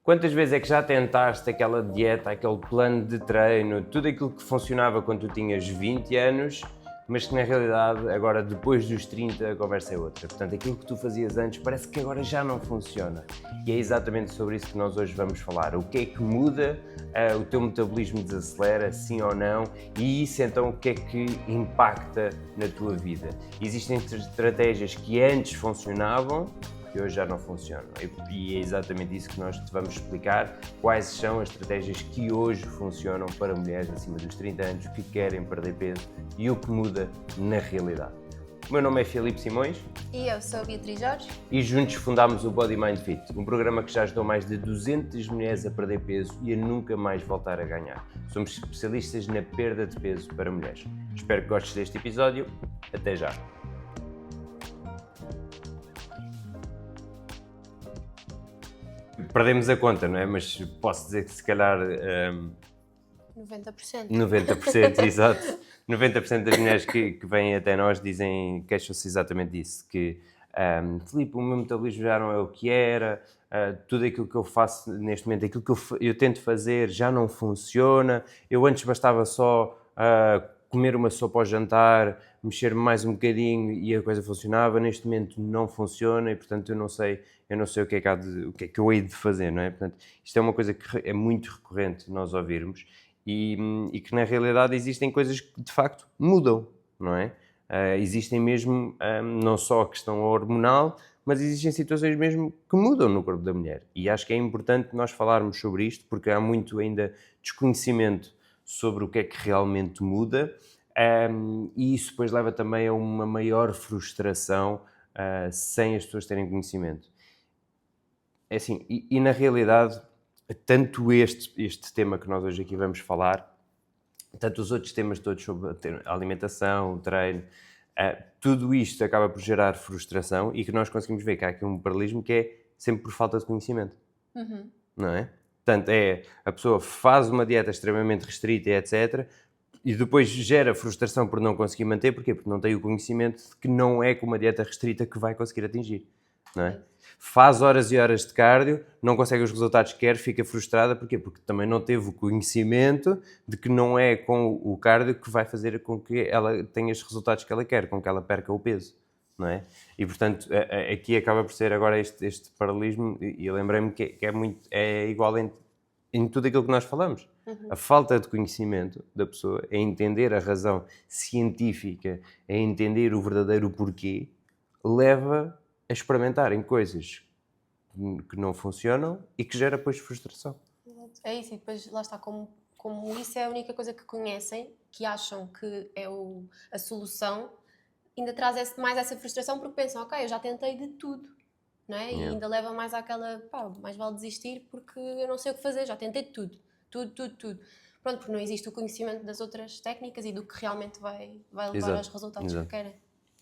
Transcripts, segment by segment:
Quantas vezes é que já tentaste aquela dieta, aquele plano de treino, tudo aquilo que funcionava quando tu tinhas 20 anos, mas que na realidade agora depois dos 30 a conversa é outra. Portanto, aquilo que tu fazias antes parece que agora já não funciona. E é exatamente sobre isso que nós hoje vamos falar. O que é que muda? O teu metabolismo desacelera, sim ou não? E isso então o que é que impacta na tua vida? Existem estratégias que antes funcionavam que hoje já não funcionam. E é exatamente isso que nós te vamos explicar, quais são as estratégias que hoje funcionam para mulheres acima dos 30 anos que querem perder peso e o que muda na realidade. O meu nome é Filipe Simões. E eu sou a Beatriz Jorge. E juntos fundámos o Body Mind Fit, um programa que já ajudou mais de 200 mulheres a perder peso e a nunca mais voltar a ganhar. Somos especialistas na perda de peso para mulheres. Espero que gostes deste episódio. Até já! Perdemos a conta, não é? Mas posso dizer que se calhar 90%. 90%, exato. 90% das mulheres que vêm até nós queixam-se exatamente disso, que Filipe, o meu metabolismo já não é o que era, tudo aquilo que eu faço neste momento, aquilo que eu tento fazer já não funciona, eu antes bastava só comer uma sopa ao jantar, mexer mais um bocadinho e a coisa funcionava, neste momento não funciona e portanto eu não sei o que é que eu hei de fazer, não é? Portanto, isto é uma coisa que é muito recorrente nós ouvirmos e que na realidade existem coisas que de facto mudam, não é? Existem mesmo não só a questão hormonal, mas existem situações mesmo que mudam no corpo da mulher. E acho que é importante nós falarmos sobre isto, porque há muito ainda desconhecimento sobre o que é que realmente muda, e isso depois leva também a uma maior frustração sem as pessoas terem conhecimento. É assim, e na realidade, tanto este tema que nós hoje aqui vamos falar, tanto os outros temas todos sobre a alimentação, o treino, tudo isto acaba por gerar frustração e que nós conseguimos ver que há aqui um paralelismo que é sempre por falta de conhecimento, não é? Portanto, a pessoa faz uma dieta extremamente restrita, etc., e depois gera frustração por não conseguir manter, porquê? Porque não tem o conhecimento de que não é com uma dieta restrita que vai conseguir atingir, não é? Faz horas e horas de cardio, não consegue os resultados que quer, fica frustrada, porquê? Porque também não teve o conhecimento de que não é com o cardio que vai fazer com que ela tenha os resultados que ela quer, com que ela perca o peso, não é? E portanto, aqui acaba por ser agora este paralelismo, e lembrei-me que é igual em tudo aquilo que nós falamos. A falta de conhecimento da pessoa, é entender a razão científica, é entender o verdadeiro porquê, leva a experimentarem coisas que não funcionam e que gera depois frustração. É isso, e depois lá está, como isso é a única coisa que conhecem, que acham que é a solução, ainda traz mais essa frustração porque pensam, ok, eu já tentei de tudo, não é? E ainda leva mais àquela, mais vale desistir porque eu não sei o que fazer, já tentei de tudo. Pronto, porque não existe o conhecimento das outras técnicas e do que realmente vai levar aos resultados que querem.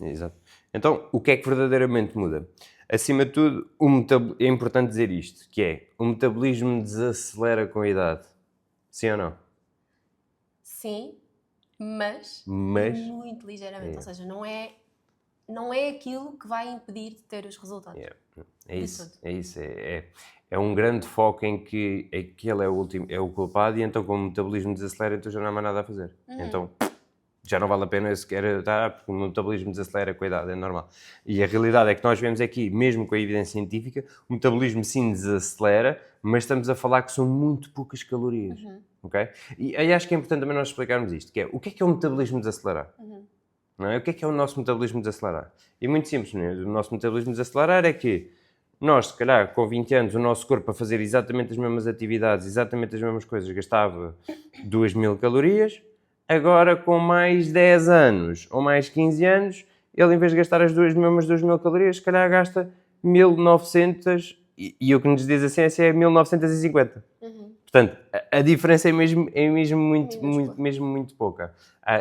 Exato. Então, o que é que verdadeiramente muda? Acima de tudo, é importante dizer isto, que é, o metabolismo desacelera com a idade. Sim ou não? Sim, mas muito ligeiramente. Ou seja, não é aquilo que vai impedir de ter os resultados. É isso. É um grande foco em que aquele é o culpado e então como o metabolismo desacelera, então já não há mais nada a fazer. Então já não vale a pena sequer estar, porque o metabolismo desacelera com a idade, é normal. E a realidade é que nós vemos aqui, mesmo com a evidência científica, o metabolismo sim desacelera, mas estamos a falar que são muito poucas calorias. Okay? E aí acho que é importante também nós explicarmos isto, que é o que é o metabolismo desacelerar? Não é? O que é o nosso metabolismo desacelerar? E muito simples, não é? O nosso metabolismo desacelerar é que nós, se calhar, com 20 anos, o nosso corpo a fazer exatamente as mesmas atividades, exatamente as mesmas coisas, gastava 2.000 calorias, agora com mais 10 anos ou mais 15 anos, ele em vez de gastar as mesmas 2.000 calorias, se calhar gasta 1.900 e o que nos diz a ciência é 1.950. Portanto, a diferença é mesmo muito pouca.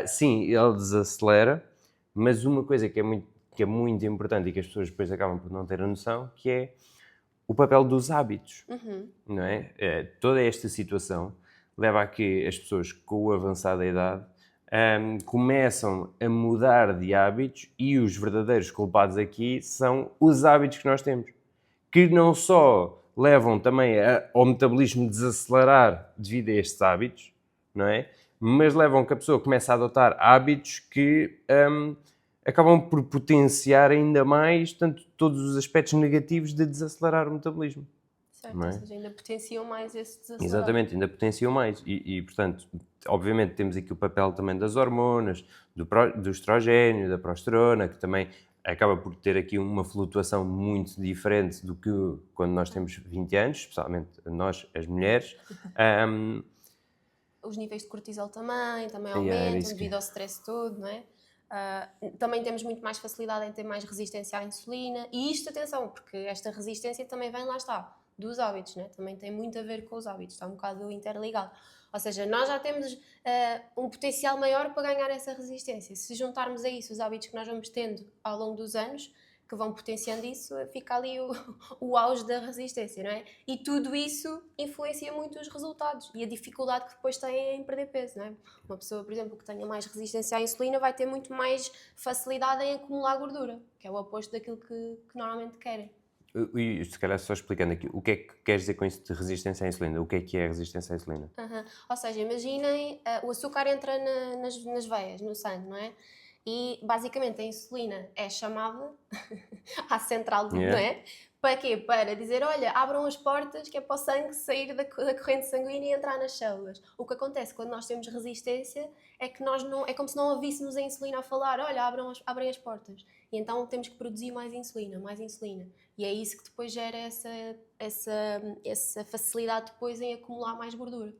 Sim, ele desacelera, mas uma coisa que é muito importante e que as pessoas depois acabam por não ter a noção, que é o papel dos hábitos, não é? Toda esta situação leva a que as pessoas com o avançar da idade começam a mudar de hábitos e os verdadeiros culpados aqui são os hábitos que nós temos, que não só levam também ao metabolismo desacelerar devido a estes hábitos, não é? Mas levam que a pessoa comece a adotar hábitos que acabam por potenciar ainda mais, tanto todos os aspectos negativos de desacelerar o metabolismo. Certo, Não é? ou seja, ainda potenciam mais esse desacelerar. Exatamente, ainda potenciam mais. E, portanto, obviamente temos aqui o papel também das hormonas, do estrogênio, da progesterona, que também acaba por ter aqui uma flutuação muito diferente do que quando nós temos 20 anos, especialmente nós, as mulheres. Os níveis de cortisol também era aumentam isso devido ao stress todo, não é? Também temos muito mais facilidade em ter mais resistência à insulina. E isto, atenção, porque esta resistência também vem, lá está, dos hábitos, né? Também tem muito a ver com os hábitos, está um bocado interligado. Ou seja, nós já temos um potencial maior para ganhar essa resistência. Se juntarmos a isso os hábitos que nós vamos tendo ao longo dos anos, que vão potenciando isso, fica ali o auge da resistência, não é? E tudo isso influencia muito os resultados e a dificuldade que depois têm em perder peso, não é? Uma pessoa, por exemplo, que tenha mais resistência à insulina vai ter muito mais facilidade em acumular gordura, que é o oposto daquilo que normalmente querem. E se calhar só explicando aqui, o que é que queres dizer com isso de resistência à insulina? O que é a resistência à insulina? Ou seja, imaginem, o açúcar entra nas veias, no sangue, não é? E basicamente a insulina é chamada à central, não é? Para quê? Para dizer, olha, abram as portas que é para o sangue sair da corrente sanguínea e entrar nas células. O que acontece quando nós temos resistência é que nós não, é como se não ouvíssemos a insulina a falar, olha, abrem as portas. E então temos que produzir mais insulina. E é isso que depois gera essa facilidade depois em acumular mais gordura.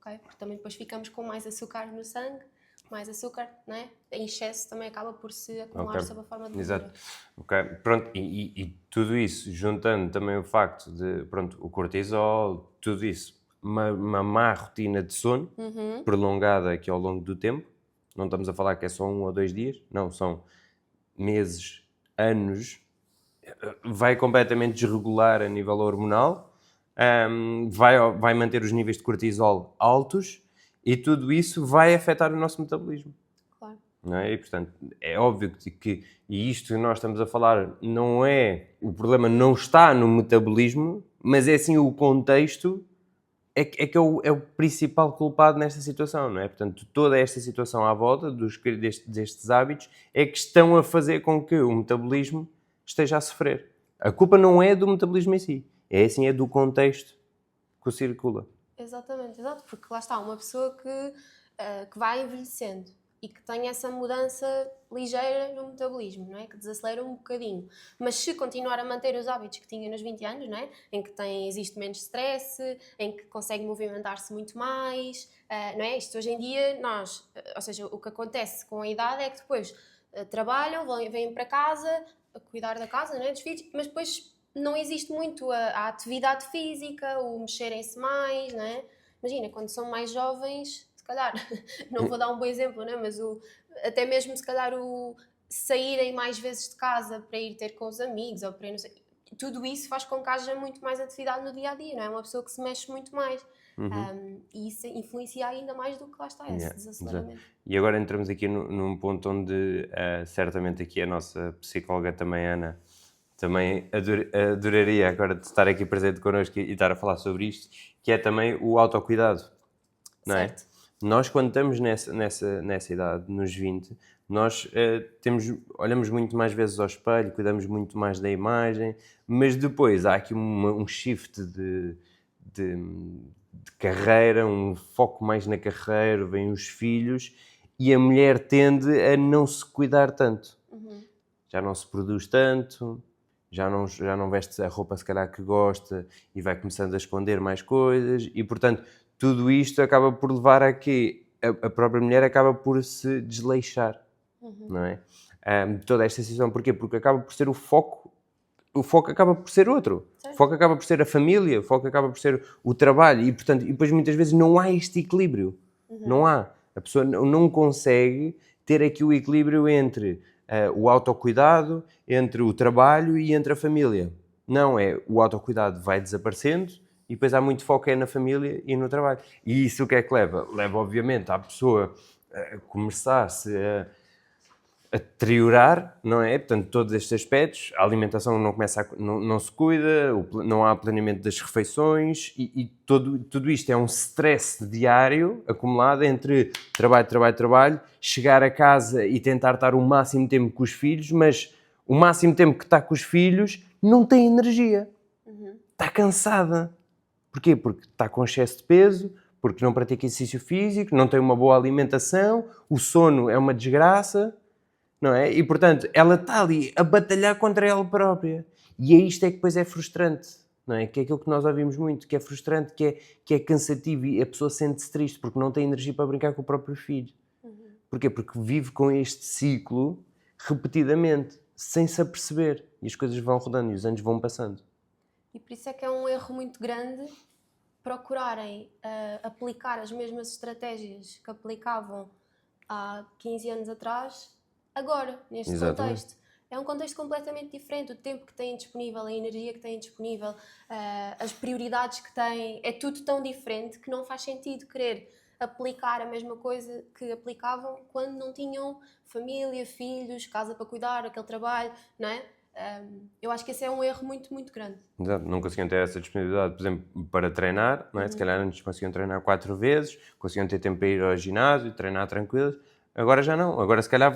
Okay? Porque também depois ficamos com mais açúcar no sangue, mais açúcar, não é? Em excesso também acaba por se acumular sob a forma de gordura. Exato. Ok, pronto, e tudo isso, juntando também o facto de, pronto, o cortisol, tudo isso, uma má rotina de sono, prolongada aqui ao longo do tempo, não estamos a falar que é só 1 ou 2 dias, não, são meses, anos, vai completamente desregular a nível hormonal, vai manter os níveis de cortisol altos e tudo isso vai afetar o nosso metabolismo. Claro. Não é? E, portanto, é óbvio que e isto que nós estamos a falar não é, o problema não está no metabolismo, mas é sim o contexto que é o principal culpado nesta situação, não é? Portanto, toda esta situação à volta destes hábitos é que estão a fazer com que o metabolismo esteja a sofrer. A culpa não é do metabolismo em si, é do contexto que o circula. Exatamente, porque lá está, uma pessoa que vai envelhecendo e que tem essa mudança ligeira no metabolismo, não é? Que desacelera um bocadinho. Mas se continuar a manter os hábitos que tinha nos 20 anos, não é? Em que existe menos stress, em que consegue movimentar-se muito mais, não é? Isto hoje em dia, ou seja, o que acontece com a idade é que depois trabalham, vêm para casa, a cuidar da casa, não é? Dos filhos, mas depois não existe muito a atividade física, o mexerem-se mais, não é? Imagina, quando são mais jovens, se calhar, não vou dar um bom exemplo, não é? Mas até mesmo se calhar o saírem mais vezes de casa para ir ter com os amigos, ou para ir, não sei, tudo isso faz com que haja muito mais atividade no dia-a-dia, não é? Uma pessoa que se mexe muito mais. E isso influencia ainda mais do que lá está, esse desaceleramento. E agora entramos aqui num ponto onde certamente aqui a nossa psicóloga também, Ana, também adoraria agora de estar aqui presente connosco e estar a falar sobre isto, que é também o autocuidado, não é? Certo. Nós, quando estamos nessa idade, nos 20, nós olhamos muito mais vezes ao espelho, cuidamos muito mais da imagem, mas depois há aqui um shift de carreira, um foco mais na carreira, vêm os filhos e a mulher tende a não se cuidar tanto. Já não se produz tanto, já não veste a roupa se calhar que gosta e vai começando a esconder mais coisas e, portanto, tudo isto acaba por levar a que a própria mulher acaba por se desleixar, não é? Toda esta situação, porquê? Porque acaba por ser o foco acaba por ser outro. Certo. O foco acaba por ser a família, o foco acaba por ser o trabalho e, portanto, e depois muitas vezes não há este equilíbrio. Não há. A pessoa não consegue ter aqui o equilíbrio entre o autocuidado, entre o trabalho e entre a família. Não, o autocuidado vai desaparecendo e depois há muito foco na família e no trabalho. E isso o que é que leva? Leva, obviamente, à pessoa a começar-se a deteriorar, não é? Portanto, todos estes aspectos, a alimentação não se cuida, não há planeamento das refeições e tudo isto é um stress diário acumulado entre trabalho, chegar a casa e tentar estar o máximo tempo com os filhos, mas o máximo tempo que está com os filhos não tem energia, está cansada. Porquê? Porque está com excesso de peso, porque não pratica exercício físico, não tem uma boa alimentação, o sono é uma desgraça, não é? E, portanto, ela está ali a batalhar contra ela própria. E é isto é que depois é frustrante, não é? Que é aquilo que nós ouvimos muito, que é frustrante, que é cansativo e a pessoa sente-se triste porque não tem energia para brincar com o próprio filho. Porquê? Porque vive com este ciclo repetidamente, sem se aperceber. E as coisas vão rodando e os anos vão passando. E por isso é que é um erro muito grande procurarem aplicar as mesmas estratégias que aplicavam há 15 anos atrás, agora, neste contexto. É um contexto completamente diferente. O tempo que têm disponível, a energia que têm disponível, as prioridades que têm, é tudo tão diferente que não faz sentido querer aplicar a mesma coisa que aplicavam quando não tinham família, filhos, casa para cuidar, aquele trabalho, não é? Eu acho que esse é um erro muito, muito grande. Exato, não conseguiam ter essa disponibilidade, por exemplo, para treinar, não é? Se calhar antes conseguiam treinar 4 vezes, conseguiam ter tempo para ir ao ginásio, treinar tranquilos. Agora já não. Agora, se calhar,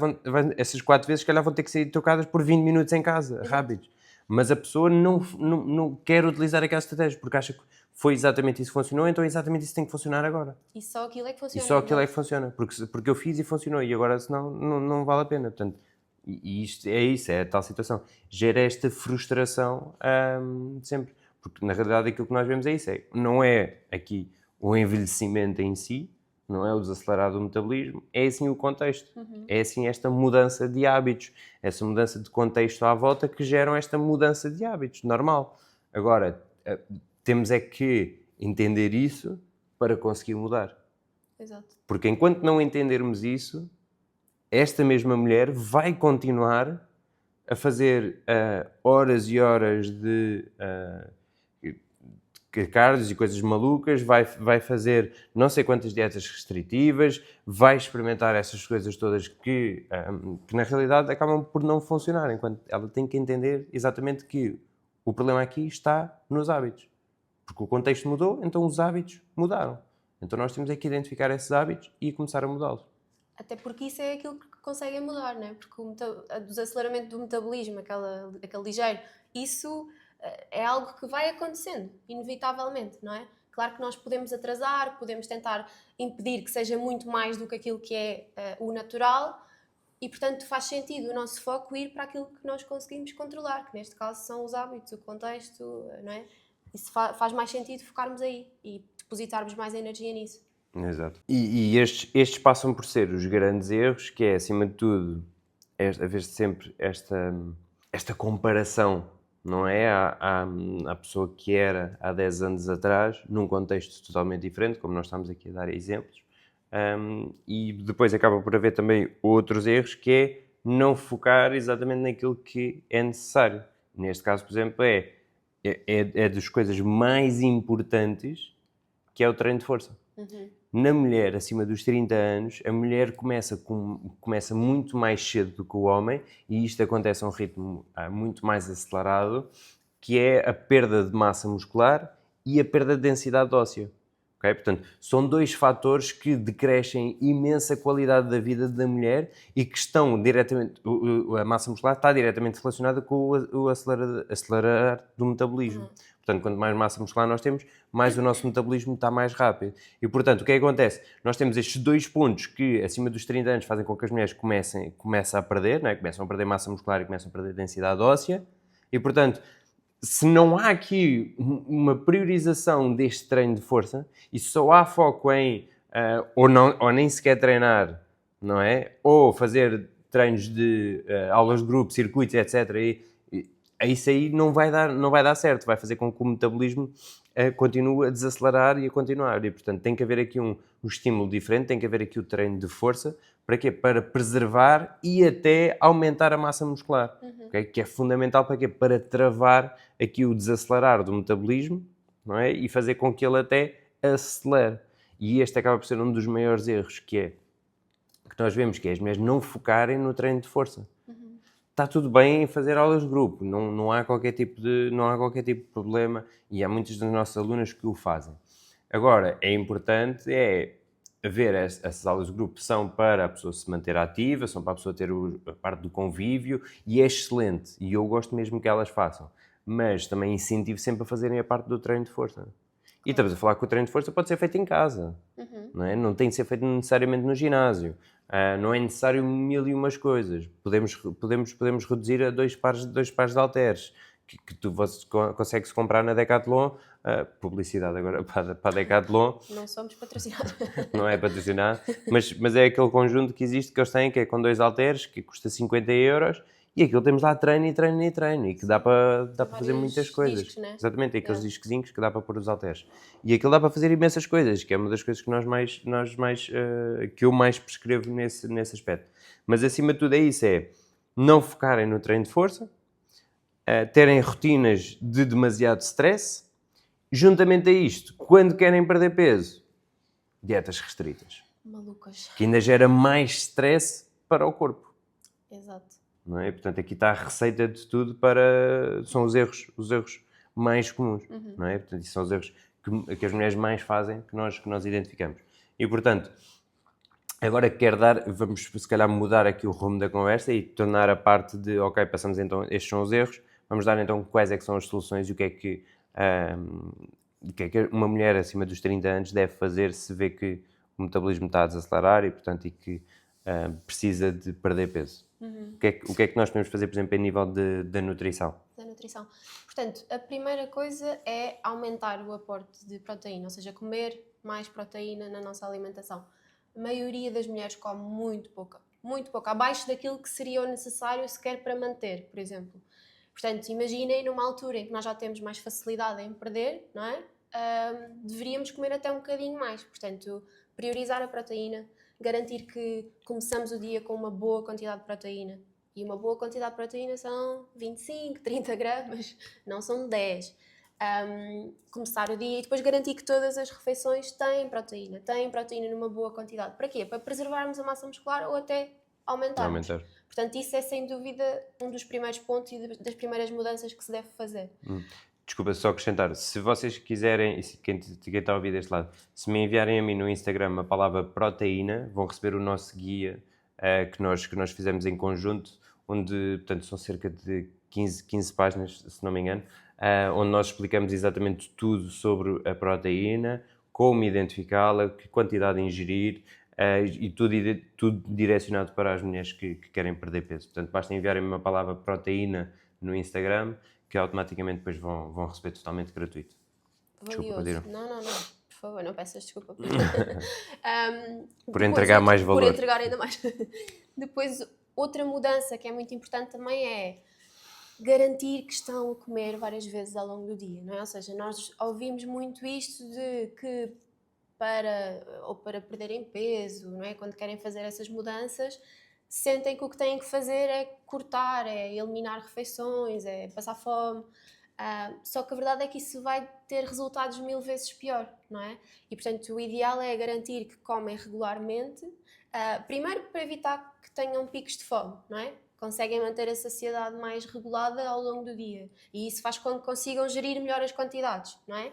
essas 4 vezes, se calhar, vão ter que ser trocadas por 20 minutos em casa, rápidos. Mas a pessoa não quer utilizar aquela estratégia, porque acha que foi exatamente isso que funcionou, então exatamente isso tem que funcionar agora. E só aquilo é que funciona. E só aquilo é que funciona, porque eu fiz e funcionou, e agora, senão, não vale a pena. Portanto, e isto é a tal situação. Gera esta frustração sempre. Porque, na realidade, aquilo que nós vemos é isso. Não é aqui o envelhecimento em si, não é o desacelerar do metabolismo, é assim o contexto. É assim esta mudança de hábitos, essa mudança de contexto à volta que geram esta mudança de hábitos, normal. Agora, temos é que entender isso para conseguir mudar. Exato. Porque enquanto não entendermos isso, esta mesma mulher vai continuar a fazer horas e horas de cardios e coisas malucas, vai fazer não sei quantas dietas restritivas, vai experimentar essas coisas todas que na realidade acabam por não funcionar, enquanto ela tem que entender exatamente que o problema aqui está nos hábitos. Porque o contexto mudou, então os hábitos mudaram. Então nós temos é que identificar esses hábitos e começar a mudá-los. Até porque isso é aquilo que conseguem mudar, não é? Porque o desaceleramento do metabolismo, aquele ligeiro, isso é algo que vai acontecendo, inevitavelmente, não é? Claro que nós podemos atrasar, podemos tentar impedir que seja muito mais do que aquilo que é o natural e, portanto, faz sentido o nosso foco ir para aquilo que nós conseguimos controlar, que neste caso são os hábitos, o contexto, não é? Isso faz mais sentido focarmos aí e depositarmos mais energia nisso. Exato. E estes passam por ser os grandes erros, que é, acima de tudo, haver sempre esta comparação, não é? À pessoa que era há 10 anos atrás, num contexto totalmente diferente, como nós estamos aqui a dar exemplos, e depois acaba por haver também outros erros, que é não focar exatamente naquilo que é necessário. Neste caso, por exemplo, é das coisas mais importantes, que é o treino de força. Na mulher acima dos 30 anos, a mulher começa muito mais cedo do que o homem, e isto acontece a um ritmo muito mais acelerado, que é a perda de massa muscular e a perda de densidade óssea. Okay? Portanto, são dois fatores que decrescem imensa qualidade da vida da mulher e que estão diretamente... A massa muscular está diretamente relacionada com o acelerar do metabolismo. Portanto, quanto mais massa muscular nós temos, mais o nosso metabolismo está mais rápido. E, portanto, o que é que acontece? Nós temos estes dois pontos que, acima dos 30 anos, fazem com que as mulheres comecem a perder, não é? Começam a perder massa muscular e começam a perder densidade óssea. E, portanto, se não há aqui uma priorização deste treino de força e só há foco em ou nem sequer treinar, não é? Ou fazer treinos de aulas de grupo, circuitos, etc., isso aí não vai dar certo, vai fazer com que o metabolismo continue a desacelerar e a continuar. E, portanto, tem que haver aqui um estímulo diferente, tem que haver aqui o treino de força. Para quê? Para preservar e até aumentar a massa muscular. Okay? Que é fundamental para quê? Para travar aqui o desacelerar do metabolismo, não é? E fazer com que ele até acelere. E este acaba por ser um dos maiores erros, que que nós vemos, que é as mulheres não focarem no treino de força. Está tudo bem em fazer aulas de grupo, não há qualquer tipo de problema, e há muitas das nossas alunas que o fazem. Agora, é importante haver essas aulas de grupo, são para a pessoa se manter ativa, são para a pessoa ter a parte do convívio, e é excelente, e eu gosto mesmo que elas façam, mas também incentivo sempre a fazerem a parte do treino de força. E estamos a falar que o treino de força pode ser feito em casa, não é? Não tem de ser feito necessariamente no ginásio. Não é necessário mil e umas coisas. Podemos reduzir a dois pares de halteres que tu consegues comprar na Decathlon. Publicidade agora para a Decathlon. Não somos patrocinados. Não é patrocinado, mas é aquele conjunto que existe que eles têm, que é com 2 halteres, que custa 50€, e aquilo temos lá treino, e que dá para fazer muitas coisas. Discos, né? Exatamente, aqueles discozinhos que dá para pôr os halteres. E aquilo dá para fazer imensas coisas, que é uma das coisas que que eu mais prescrevo nesse aspecto. Mas acima de tudo é isso, não focarem no treino de força, terem rotinas de demasiado stress. Juntamente a isto, quando querem perder peso, dietas restritas. Malucas. Que ainda gera mais stress para o corpo. Exato. Não é? Portanto, aqui está a receita de tudo são os erros mais comuns. Não é? Portanto, são os erros que as mulheres mais fazem, que nós identificamos. E, portanto, agora vamos se calhar mudar aqui o rumo da conversa e tornar a parte de, ok, passamos então, estes são os erros, vamos dar então quais é que são as soluções e o que é que uma mulher acima dos 30 anos deve fazer se vê que o metabolismo está a desacelerar e, portanto, que precisa de perder peso. O que é que nós podemos fazer, por exemplo, a nível da nutrição? Da nutrição. Portanto, a primeira coisa é aumentar o aporte de proteína, ou seja, comer mais proteína na nossa alimentação. A maioria das mulheres come muito pouca, abaixo daquilo que seria o necessário sequer para manter, por exemplo. Portanto, imaginem numa altura em que nós já temos mais facilidade em perder, não é? Deveríamos comer até um bocadinho mais. Portanto, priorizar a proteína, garantir que começamos o dia com uma boa quantidade de proteína. E uma boa quantidade de proteína são 25, 30 gramas, não são 10. Começar o dia e depois garantir que todas as refeições têm proteína numa boa quantidade. Para quê? Para preservarmos a massa muscular ou até aumentarmos. Portanto, isso é sem dúvida um dos primeiros pontos e das primeiras mudanças que se deve fazer. Desculpa, só acrescentar, se vocês quiserem, quem está a ouvir deste lado, se me enviarem a mim no Instagram a palavra proteína, vão receber o nosso guia que nós fizemos em conjunto, onde, portanto, são cerca de 15 páginas, se não me engano, onde nós explicamos exatamente tudo sobre a proteína, como identificá-la, que quantidade ingerir, e tudo direcionado para as mulheres que querem perder peso. Portanto, basta enviarem-me uma palavra proteína no Instagram, que automaticamente depois vão receber totalmente gratuito. Desculpa, não, por favor, não peças desculpa. Por entregar mais valor. Por entregar ainda mais. Depois, outra mudança que é muito importante também é garantir que estão a comer várias vezes ao longo do dia, não é? Ou seja, nós ouvimos muito isto de que para perderem peso, não é? Quando querem fazer essas mudanças, sentem que o que têm que fazer é cortar, é eliminar refeições, é passar fome. Só que a verdade é que isso vai ter resultados 1000 vezes pior, não é? E, portanto, o ideal é garantir que comem regularmente, primeiro para evitar que tenham picos de fome, não é? Conseguem manter a saciedade mais regulada ao longo do dia. E isso faz com que consigam gerir melhor as quantidades, não é?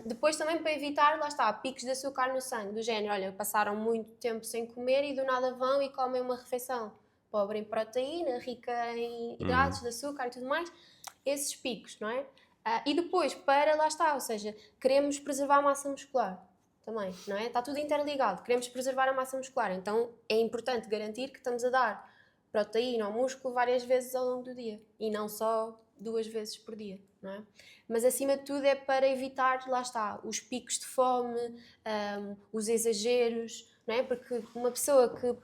Depois também para evitar, lá está, picos de açúcar no sangue, do género, olha, passaram muito tempo sem comer e do nada vão e comem uma refeição pobre em proteína, rica em hidratos de açúcar e tudo mais, esses picos, não é? E depois, lá está, ou seja, queremos preservar a massa muscular também, não é? Está tudo interligado, queremos preservar a massa muscular, então é importante garantir que estamos a dar proteína ao músculo várias vezes ao longo do dia e não só 2 vezes por dia, não é? Mas acima de tudo é para evitar, lá está, os picos de fome, os exageros, não é? Porque uma pessoa que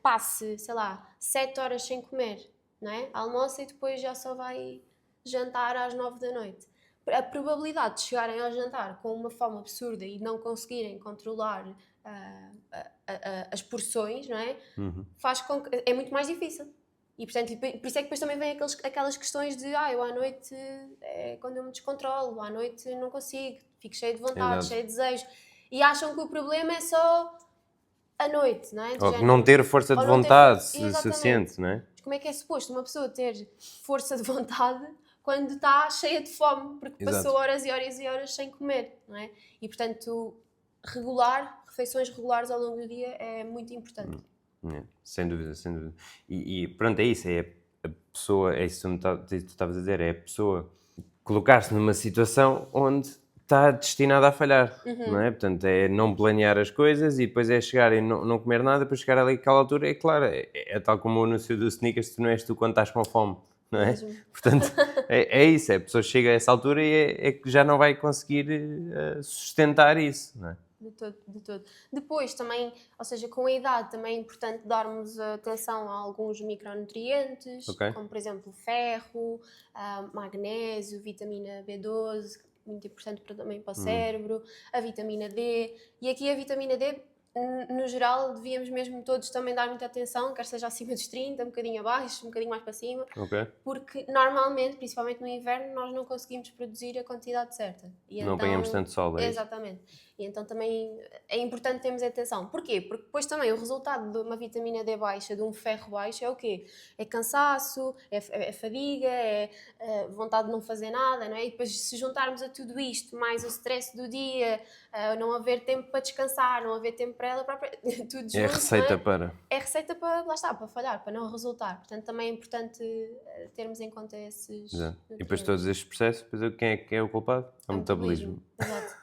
passe, sei lá, 7 horas sem comer, não é? Almoça e depois já só vai jantar às 9 da noite. A probabilidade de chegarem ao jantar com uma fome absurda e não conseguirem controlar as porções, não é? Faz com que é muito mais difícil. E, portanto, por isso é que depois também vem aquelas questões de eu à noite é quando eu me descontrolo, à noite não consigo, fico cheio de vontade, cheio de desejo. E acham que o problema é só à noite, não é? Ou não ter força de ou não ter vontade exatamente. suficiente, não é? Como é que é suposto uma pessoa ter força de vontade quando está cheia de fome, porque passou horas e horas e horas sem comer, não é? E, portanto, refeições regulares ao longo do dia é muito importante. Sem dúvida, sem dúvida. E pronto, é isso, é a pessoa, é isso que tu estavas a dizer, é a pessoa colocar-se numa situação onde está destinada a falhar, não é? Portanto, é não planear as coisas e depois é chegar e não comer nada, para chegar ali àquela altura, é claro, é tal como o anúncio do Snickers, tu não és tu quando estás com fome, não é? Mesmo. Portanto, é isso, a pessoa chega a essa altura e é que já não vai conseguir sustentar isso, não é? De todo. Depois também, ou seja, com a idade também é importante darmos atenção a alguns micronutrientes, como por exemplo ferro, magnésio, vitamina B12, muito importante também para o cérebro, a vitamina D. E aqui a vitamina D, no geral, devíamos mesmo todos também dar muita atenção, quer seja acima dos 30, um bocadinho abaixo, um bocadinho mais para cima, porque normalmente, principalmente no inverno, nós não conseguimos produzir a quantidade certa. E não apanhamos tanto sol, é isso? Exatamente. E então também é importante termos atenção. Porquê? Porque depois também o resultado de uma vitamina D baixa, de um ferro baixo, é o quê? É cansaço, é fadiga, é vontade de não fazer nada, não é? E depois se juntarmos a tudo isto, mais o stress do dia, não haver tempo para descansar, não haver tempo para ela própria, tudo junto, É receita não é? para... É receita para, lá está, para falhar, para não resultar. Portanto, também é importante termos em conta esses Exato. E depois todos estes processos, depois quem é o culpado? É o metabolismo. Exato.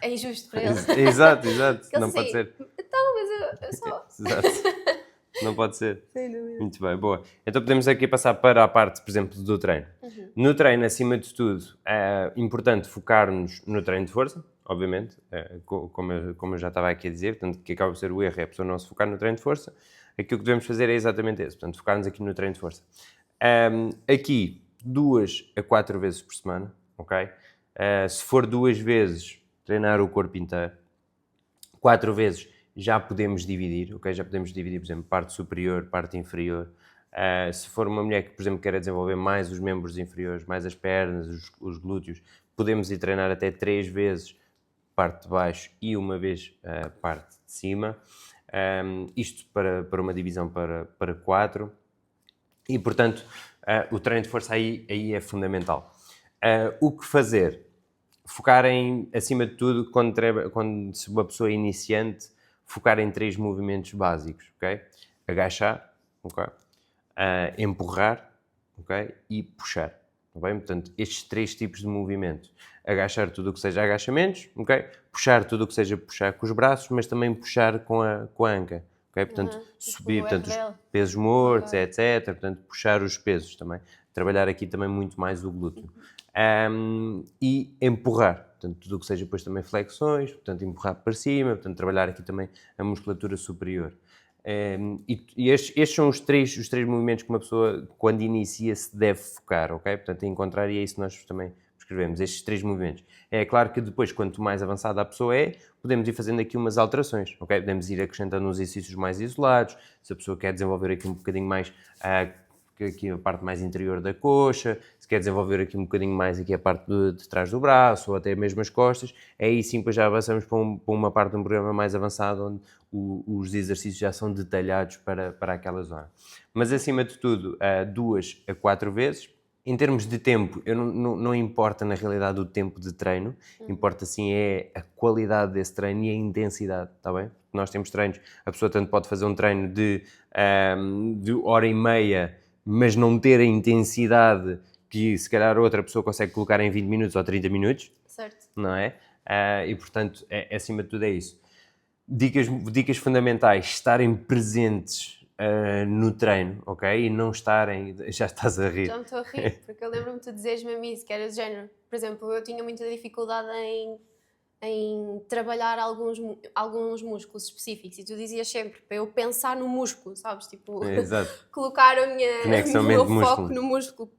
É injusto para ele. Exato. Não assim, pode ser. Então, mas eu só... Exato. Não pode ser. Sem dúvida. Muito bem, boa. Então podemos aqui passar para a parte, por exemplo, do treino. No treino, acima de tudo, é importante focar-nos no treino de força, obviamente, como eu já estava aqui a dizer, portanto, que acaba por ser o erro, é a pessoa não se focar no treino de força. Aquilo que devemos fazer é exatamente isso, portanto, focar-nos aqui no treino de força. Aqui, 2 a 4 vezes por semana, ok? Se for 2 vezes, treinar o corpo inteiro. 4 vezes já podemos dividir, ok? Já podemos dividir, por exemplo, parte superior, parte inferior. Se for uma mulher que, por exemplo, quer desenvolver mais os membros inferiores, mais as pernas, os glúteos, podemos ir treinar até 3 vezes parte de baixo e uma vez parte de cima. Isto para uma divisão para 4. E, portanto, o treino de força aí é fundamental. O que fazer? Focar acima de tudo, quando se uma pessoa é iniciante, focar em 3 movimentos básicos, ok? Agachar, ok? Empurrar, ok? E puxar, ok? Portanto, estes 3 tipos de movimentos. Agachar tudo o que seja agachamentos, ok? Puxar tudo o que seja puxar com os braços, mas também puxar com a anca, ok? Portanto, subir, portanto, os pesos mortos, etc. Portanto, puxar os pesos também. Trabalhar aqui também muito mais o glúteo. E empurrar, portanto, tudo o que seja depois também flexões, portanto, empurrar para cima, portanto, trabalhar aqui também a musculatura superior. E estes são os três movimentos que uma pessoa, quando inicia, se deve focar, ok? Portanto, encontrar, e é isso que nós também prescrevemos, estes 3 movimentos. É claro que depois, quanto mais avançada a pessoa podemos ir fazendo aqui umas alterações, ok? Podemos ir acrescentando uns exercícios mais isolados, se a pessoa quer desenvolver aqui um bocadinho mais aqui a parte mais interior da coxa, se quer desenvolver aqui um bocadinho mais aqui a parte de trás do braço ou até mesmo as costas, aí sim depois já avançamos para uma parte de um programa mais avançado onde os exercícios já são detalhados para aquela zona. Mas acima de tudo, 2 a 4 vezes. Em termos de tempo, não importa na realidade o tempo de treino, importa sim é a qualidade desse treino e a intensidade, está bem? Nós temos treinos, a pessoa tanto pode fazer um treino de 1h30, mas não ter a intensidade que se calhar outra pessoa consegue colocar em 20 minutos ou 30 minutos. Certo. Não é? E portanto, acima de tudo é isso. Dicas fundamentais, estarem presentes no treino, ok? E não estarem... Já estás a rir. Já me estou a rir, porque eu lembro-me de tu dizeres-me a mim isso, que era do género. Por exemplo, eu tinha muita dificuldade em trabalhar alguns músculos específicos e tu dizias sempre para eu pensar no músculo, sabes? Tipo, colocar o meu foco no músculo.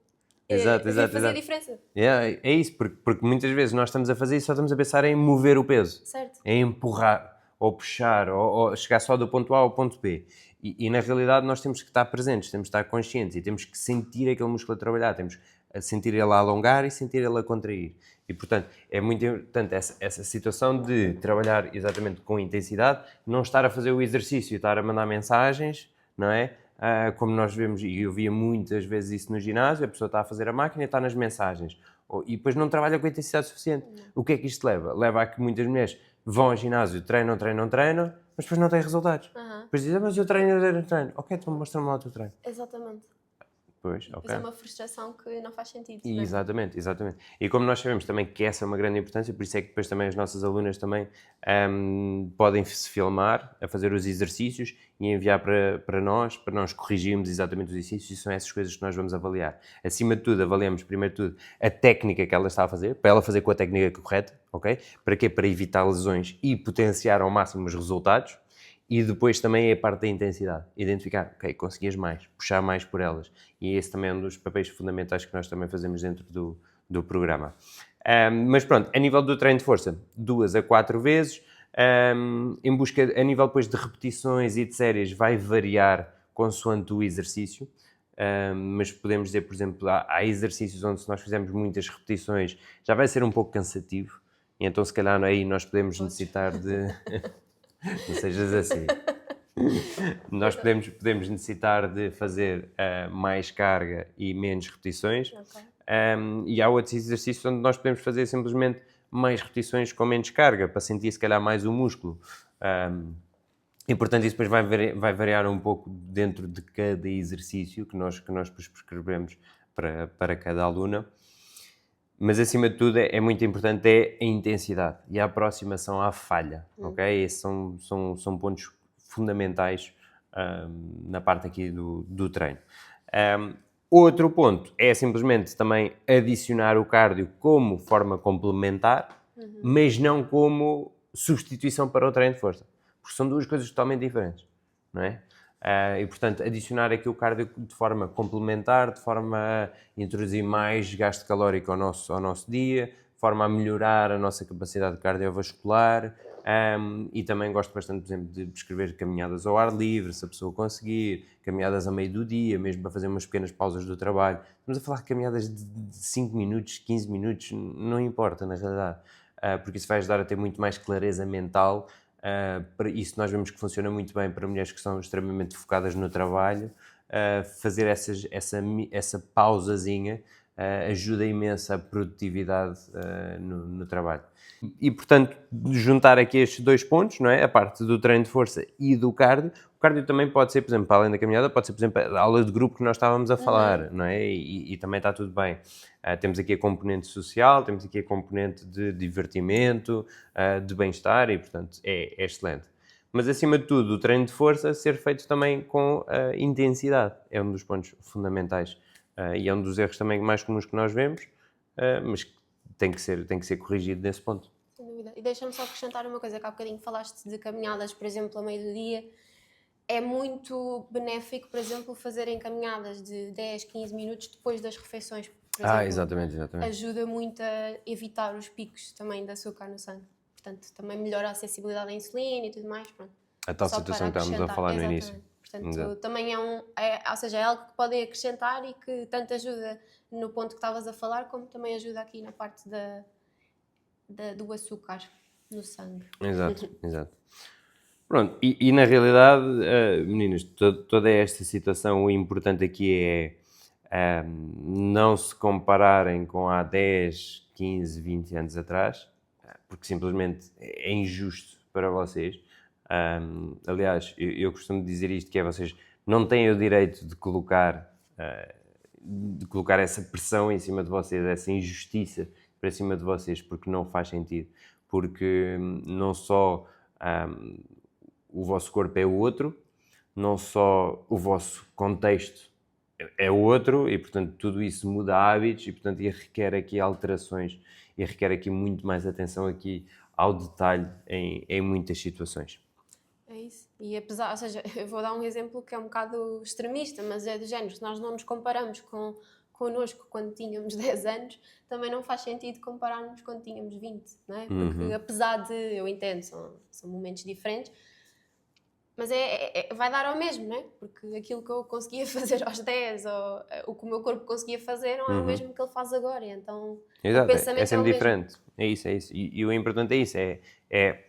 Exato. Fazia diferença. É isso, porque muitas vezes nós estamos a fazer isso, só estamos a pensar em mover o peso. Certo. Em empurrar, ou puxar, ou chegar só do ponto A ao ponto B. E na realidade nós temos que estar presentes, temos que estar conscientes e temos que sentir aquele músculo a trabalhar, temos a sentir ele a alongar e sentir ele a contrair. E, portanto, é muito importante essa situação de trabalhar exatamente com intensidade, não estar a fazer o exercício e estar a mandar mensagens, não é? Como nós vemos, e eu via muitas vezes isso no ginásio, a pessoa está a fazer a máquina e está nas mensagens. E depois não trabalha com a intensidade suficiente. O que é que isto leva? Leva a que muitas mulheres vão ao ginásio, treinam, mas depois não têm resultados. Depois dizem, mas eu treino. Ok, então mostra-me lá o teu treino. Exatamente. Pois, Depois ok. é uma frustração que não faz sentido. Não é? Exatamente. E como nós sabemos também que essa é uma grande importância, por isso é que depois também as nossas alunas também podem se filmar a fazer os exercícios e enviar para nós corrigirmos exatamente os exercícios, e são essas coisas que nós vamos avaliar. Acima de tudo, avaliamos primeiro de tudo a técnica que ela está a fazer, para ela fazer com a técnica correta, ok? Para quê? Para evitar lesões e potenciar ao máximo os resultados. E depois também é a parte da intensidade. Identificar, ok, conseguias mais, puxar mais por elas. E esse também é um dos papéis fundamentais que nós também fazemos dentro do programa. Mas pronto, a nível do treino de força, 2 a 4 vezes. Em busca, a nível depois de repetições e de séries, vai variar consoante o exercício. Mas podemos dizer, por exemplo, há exercícios onde se nós fizermos muitas repetições, já vai ser um pouco cansativo. E então, se calhar, aí nós podemos necessitar de... Não sejas assim. Nós podemos necessitar de fazer mais carga e menos repetições. Ok. E há outros exercícios onde nós podemos fazer simplesmente mais repetições com menos carga, para sentir se calhar mais o músculo. E portanto isso depois vai variar um pouco dentro de cada exercício que nós depois prescrevemos para cada aluna. Mas, acima de tudo, é muito importante a intensidade e a aproximação à falha, ok? Esses são pontos fundamentais na parte aqui do treino. Outro ponto é simplesmente também adicionar o cardio como forma complementar, mas não como substituição para o treino de força, porque são duas coisas totalmente diferentes, não é? E, portanto, adicionar aqui o cardio de forma complementar, de forma a introduzir mais gasto calórico ao nosso dia, de forma a melhorar a nossa capacidade cardiovascular. E também gosto bastante, por exemplo, de prescrever caminhadas ao ar livre, se a pessoa conseguir, caminhadas a meio do dia, mesmo para fazer umas pequenas pausas do trabalho. Estamos a falar de caminhadas de 5 minutos, 15 minutos, não importa, na realidade, porque isso vai ajudar a ter muito mais clareza mental. Isso nós vemos que funciona muito bem para mulheres que são extremamente focadas no trabalho. Fazer essa pausazinha ajuda imenso a produtividade no trabalho. E, portanto, juntar aqui estes dois pontos, não é? A parte do treino de força e do cardio. O cardio também pode ser, por exemplo, para além da caminhada, pode ser, por exemplo, a aula de grupo que nós estávamos a falar, não é? E também está tudo bem. Temos aqui a componente social, temos aqui a componente de divertimento, de bem-estar e, portanto, é excelente. Mas, acima de tudo, o treino de força ser feito também com intensidade. É um dos pontos fundamentais. E é um dos erros também mais comuns que nós vemos, mas tem que ser corrigido nesse ponto. Sem dúvida. E deixa-me só acrescentar uma coisa, que há bocadinho falaste de caminhadas, por exemplo, a meio do dia. É muito benéfico, por exemplo, fazerem caminhadas de 10, 15 minutos depois das refeições. Por exemplo, Exatamente. ajuda muito a evitar os picos também de açúcar no sangue. Portanto, também melhora a sensibilidade à insulina e tudo mais. Pronto. A tal Só situação que para estávamos a falar no Exatamente. início. Portanto, Exato. também ou seja, é algo que podem acrescentar e que tanto ajuda no ponto que estavas a falar, como também ajuda aqui na parte do açúcar no sangue. Exato. Pronto, e na realidade, meninas, toda esta situação, o importante aqui é não se compararem com há 10, 15, 20 anos atrás, porque simplesmente é injusto para vocês. Aliás, eu costumo dizer isto, que é vocês não têm o direito de colocar essa pressão em cima de vocês, essa injustiça para cima de vocês, porque não faz sentido. Porque não só o vosso corpo é outro, não só o vosso contexto é outro, e portanto tudo isso muda hábitos e portanto requer aqui alterações e requer aqui muito mais atenção aqui ao detalhe em muitas situações. É isso. E apesar, ou seja, eu vou dar um exemplo que é um bocado extremista, mas é do género, se nós não nos comparamos connosco quando tínhamos 10 anos, também não faz sentido compararmos quando tínhamos 20, não é? Porque apesar de, eu entendo, são momentos diferentes, Mas vai dar ao mesmo, não é? Porque aquilo que eu conseguia fazer aos 10 ou o que o meu corpo conseguia fazer não é o mesmo que ele faz agora. Então o Exato, pensamento é é o sempre mesmo. diferente. É isso, é isso. E o importante é isso, é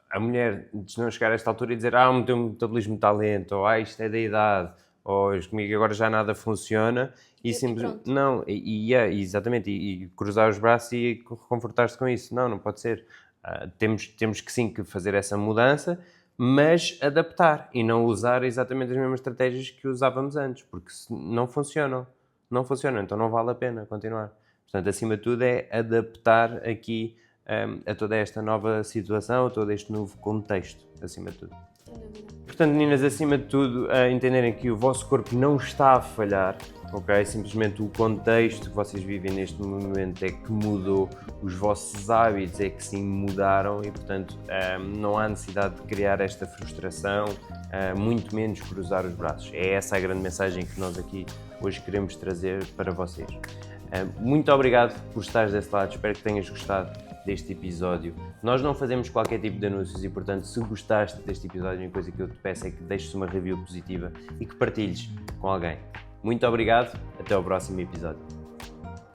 a mulher de não chegar a esta altura e dizer o teu metabolismo está lento, ou isto é da idade, ou comigo agora já nada funciona, e simplesmente, pronto. não, exatamente, e cruzar os braços e reconfortar-se com isso. Não pode ser. Temos que sim que fazer essa mudança, mas adaptar e não usar exatamente as mesmas estratégias que usávamos antes, porque não funcionam. Não funcionam, então não vale a pena continuar. Portanto, acima de tudo é adaptar aqui a toda esta nova situação, a todo este novo contexto, acima de tudo. Sem dúvida. Portanto, meninas, acima de tudo, entenderem que o vosso corpo não está a falhar, ok? Simplesmente o contexto que vocês vivem neste momento é que mudou, os vossos hábitos é que sim mudaram e, portanto, não há necessidade de criar esta frustração, muito menos cruzar os braços. É essa a grande mensagem que nós aqui hoje queremos trazer para vocês. Muito obrigado por estares desse lado, espero que tenhas gostado deste episódio. Nós não fazemos qualquer tipo de anúncios e, portanto, se gostaste deste episódio, a única coisa que eu te peço é que deixes uma review positiva e que partilhes com alguém. Muito obrigado, até ao próximo episódio.